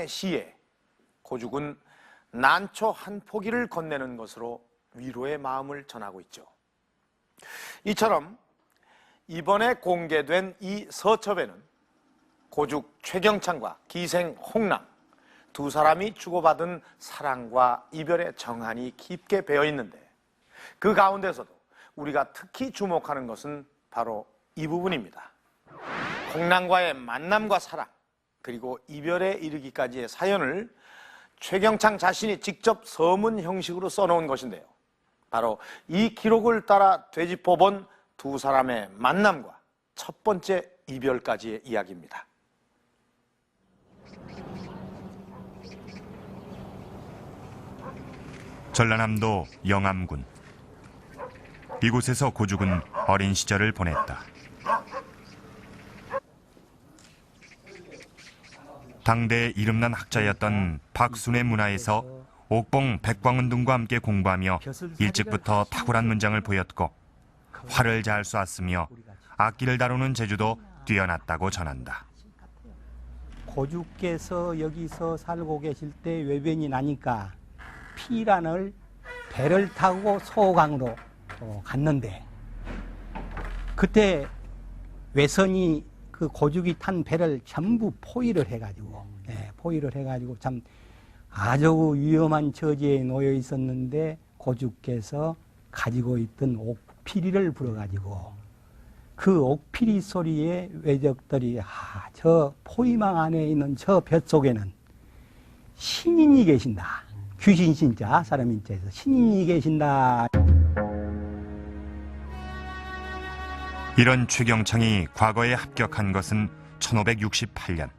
시에 고죽은 난초 한 포기를 건네는 것으로 위로의 마음을 전하고 있죠. 이처럼 이번에 공개된 이 서첩에는 고죽 최경창과 기생 홍랑 두 사람이 주고받은 사랑과 이별의 정한이 깊게 배어 있는데, 그 가운데서도 우리가 특히 주목하는 것은 바로 이 부분입니다. 홍랑과의 만남과 사랑, 그리고 이별에 이르기까지의 사연을 최경창 자신이 직접 서문 형식으로 써놓은 것인데요. 바로 이 기록을 따라 되짚어본 두 사람의 만남과 첫 번째 이별까지의 이야기입니다. 전라남도 영암군. 이곳에서 고죽은 어린 시절을 보냈다. 당대의 이름난 학자였던 박순의 문화에서 옥봉 백광은 등과 함께 공부하며 일찍부터 탁월한 문장을 보였고 활을 잘 쏘았으며 악기를 다루는 재주도 뛰어났다고 전한다. 고죽께서 여기서 살고 계실 때 외변이 나니까 피란을 배를 타고 소강으로 갔는데, 그때 외선이 그 고죽이 탄 배를 전부 포위를 해가지고 참 아주 위험한 처지에 놓여 있었는데, 고죽께서 가지고 있던 옥피리를 불어가지고 그 옥피리 소리에 외적들이 저 포위망 안에 있는 저 뱃속에는 신인이 계신다. 귀신 신자, 사람 인자에서 신인이 계신다. 이런 최경창이 과거에 합격한 것은 1568년.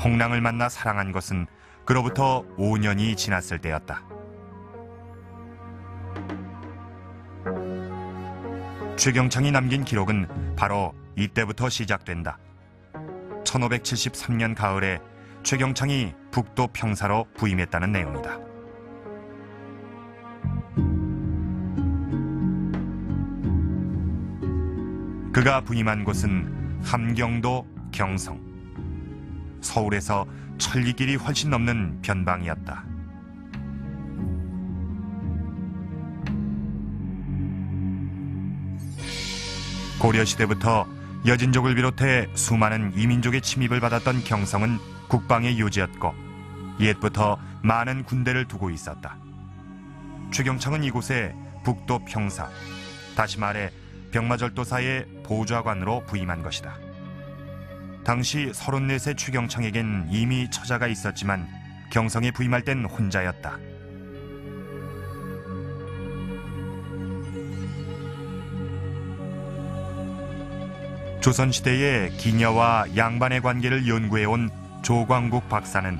홍랑을 만나 사랑한 것은 그로부터 5년이 지났을 때였다. 최경창이 남긴 기록은 바로 이때부터 시작된다. 1573년 가을에 최경창이 북도 평사로 부임했다는 내용이다. 그가 부임한 곳은 함경도 경성. 서울에서 천리길이 훨씬 넘는 변방이었다. 고려시대부터 여진족을 비롯해 수많은 이민족의 침입을 받았던 경성은 국방의 요지였고 옛부터 많은 군대를 두고 있었다. 최경창은 이곳에 북도 평사, 다시 말해 병마절도사의 보좌관으로 부임한 것이다. 당시 34세 최경창에겐 이미 처자가 있었지만 경성에 부임할 땐 혼자였다. 조선시대의 기녀와 양반의 관계를 연구해온 조광국 박사는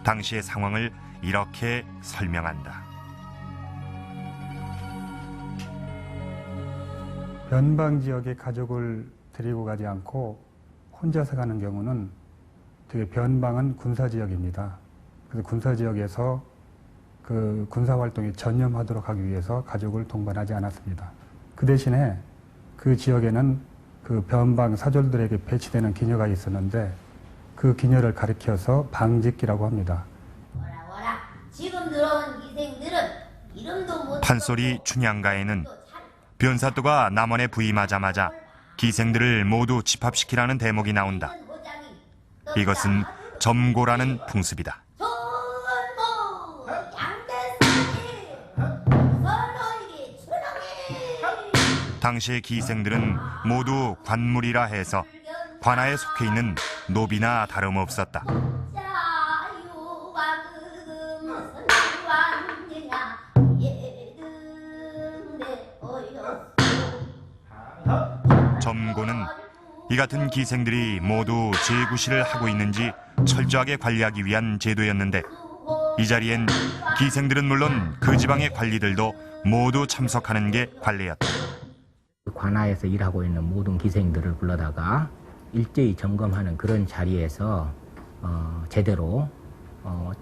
당시의 상황을 이렇게 설명한다. 변방 지역에 가족을 데리고 가지 않고 혼자서 가는 경우는 되게 변방은 군사지역입니다. 그래서 군사지역에서 그 군사활동에 전념하도록 하기 위해서 가족을 동반하지 않았습니다. 그 대신에 그 지역에는 그 변방 사졸들에게 배치되는 기녀가 있었는데 그 기녀를 가리켜서 방직기라고 합니다. 지금 들어온 기생들은 이름도 못 판소리 춘향가에는 변사또가 남원에 부임하자마자 기생들을 모두 집합시키라는 대목이 나온다. 이것은 점고라는 풍습이다. 당시의 기생들은 모두 관물이라 해서 관아에 속해 있는 노비나 다름없었다. 점고는 이 같은 기생들이 모두 제구시를 하고 있는지 철저하게 관리하기 위한 제도였는데, 이 자리엔 기생들은 물론 그 지방의 관리들도 모두 참석하는 게 관례였다. 관아에서 일하고 있는 모든 기생들을 불러다가 일제히 점검하는 그런 자리에서 제대로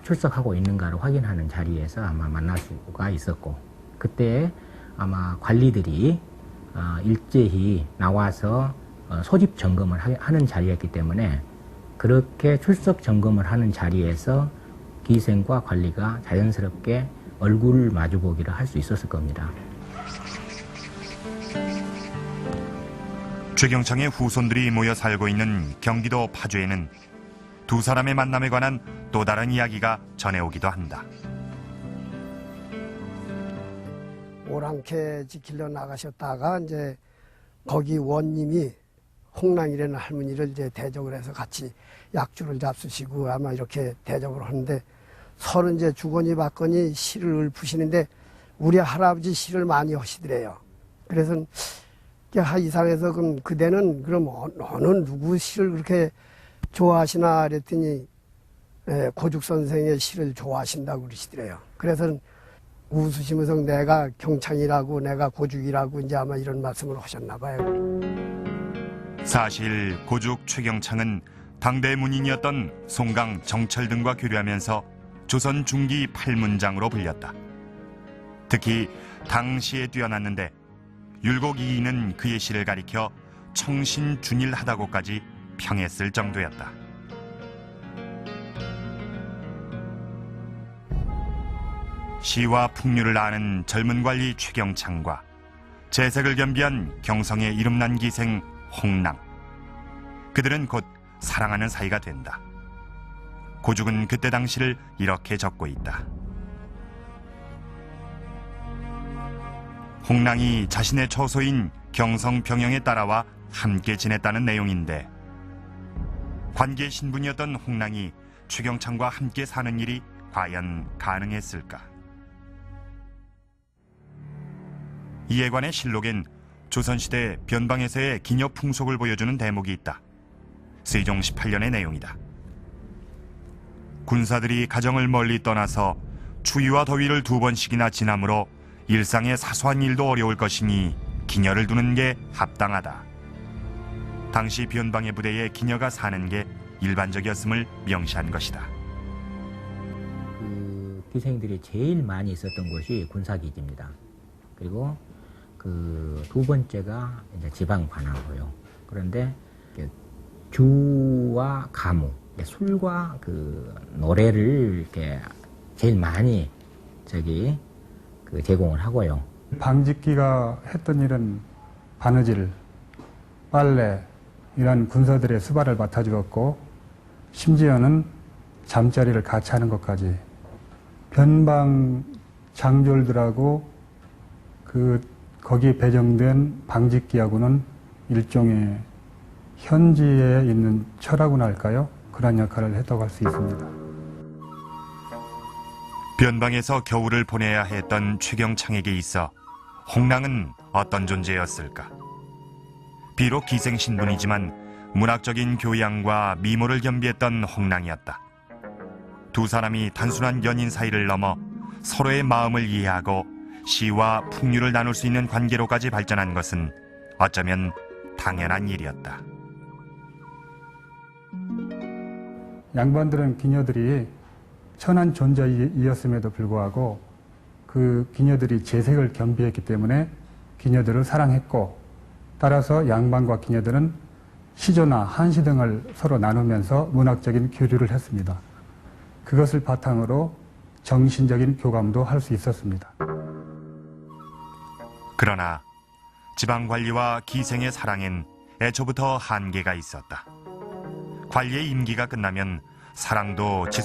출석하고 있는가를 확인하는 자리에서 아마 만날 수가 있었고, 그때 아마 관리들이 일제히 나와서 소집 점검을 하는 자리였기 때문에 그렇게 출석 점검을 하는 자리에서 기생과 관리가 자연스럽게 얼굴 마주보기를 할 수 있었을 겁니다. 최경창의 후손들이 모여 살고 있는 경기도 파주에는 두 사람의 만남에 관한 또 다른 이야기가 전해오기도 한다. 오랑캐 지키려 나가셨다가 이제 거기 원님이 홍랑이라는 할머니를 이제 대접을 해서 같이 약주를 잡수시고 아마 이렇게 대접을 하는데 서로 이제 주거니 받거니 시를 읊으시는데 우리 할아버지 시를 많이 하시더래요. 그래서 이상해서 그럼 그대는 그럼 어느 누구 시를 그렇게 좋아하시나 그랬더니 고죽 선생의 시를 좋아하신다고 그러시더래요. 그래서 웃으시면서 내가 경창이라고 내가 고죽이라고 이제 아마 이런 말씀을 하셨나 봐요. 사실 고죽 최경창은 당대 문인이었던 송강 정철 등과 교류하면서 조선 중기 팔문장으로 불렸다. 특히 당시에 뛰어났는데 율곡 이인은 그의 시를 가리켜 청신준일하다고까지 평했을 정도였다. 시와 풍류를 아는 젊은 관리 최경창과 재색을 겸비한 경성의 이름난 기생 홍랑. 그들은 곧 사랑하는 사이가 된다. 고죽은 그때 당시를 이렇게 적고 있다. 홍랑이 자신의 처소인 경성 병영에 따라와 함께 지냈다는 내용인데 관계 신분이었던 홍랑이 최경창과 함께 사는 일이 과연 가능했을까? 이에 관해 실록엔 조선시대 변방에서의 기녀 풍속을 보여주는 대목이 있다. 세종 18년의 내용이다. 군사들이 가정을 멀리 떠나서 추위와 더위를 2번씩이나 지나므로 일상의 사소한 일도 어려울 것이니 기녀를 두는 게 합당하다. 당시 변방의 부대에 기녀가 사는 게 일반적이었음을 명시한 것이다. 그 기생들이 제일 많이 있었던 곳이 군사기지입니다. 그리고 그 두 번째가 이제 지방 관하고요. 그런데 주와 가무, 술과 그 노래를 이렇게 제일 많이 제공을 하고요. 방직기가 했던 일은 바느질, 빨래 이런 군사들의 수발을 맡아주었고 심지어는 잠자리를 같이 하는 것까지 변방 장졸들하고 거기에 배정된 방직기하고는 일종의 현지에 있는 철하고나 할까요? 그런 역할을 했다고 할 수 있습니다. 변방에서 겨울을 보내야 했던 최경창에게 있어 홍랑은 어떤 존재였을까? 비록 기생 신분이지만 문학적인 교양과 미모를 겸비했던 홍랑이었다. 두 사람이 단순한 연인 사이를 넘어 서로의 마음을 이해하고 시와 풍류를 나눌 수 있는 관계로까지 발전한 것은 어쩌면 당연한 일이었다. 양반들은 기녀들이 천한 존재이었음에도 불구하고 그 기녀들이 재색을 겸비했기 때문에 기녀들을 사랑했고 따라서 양반과 기녀들은 시조나 한시 등을 서로 나누면서 문학적인 교류를 했습니다. 그것을 바탕으로 정신적인 교감도 할 수 있었습니다. 그러나 지방관리와 기생의 사랑엔 애초부터 한계가 있었다. 관리의 임기가 끝나면 사랑도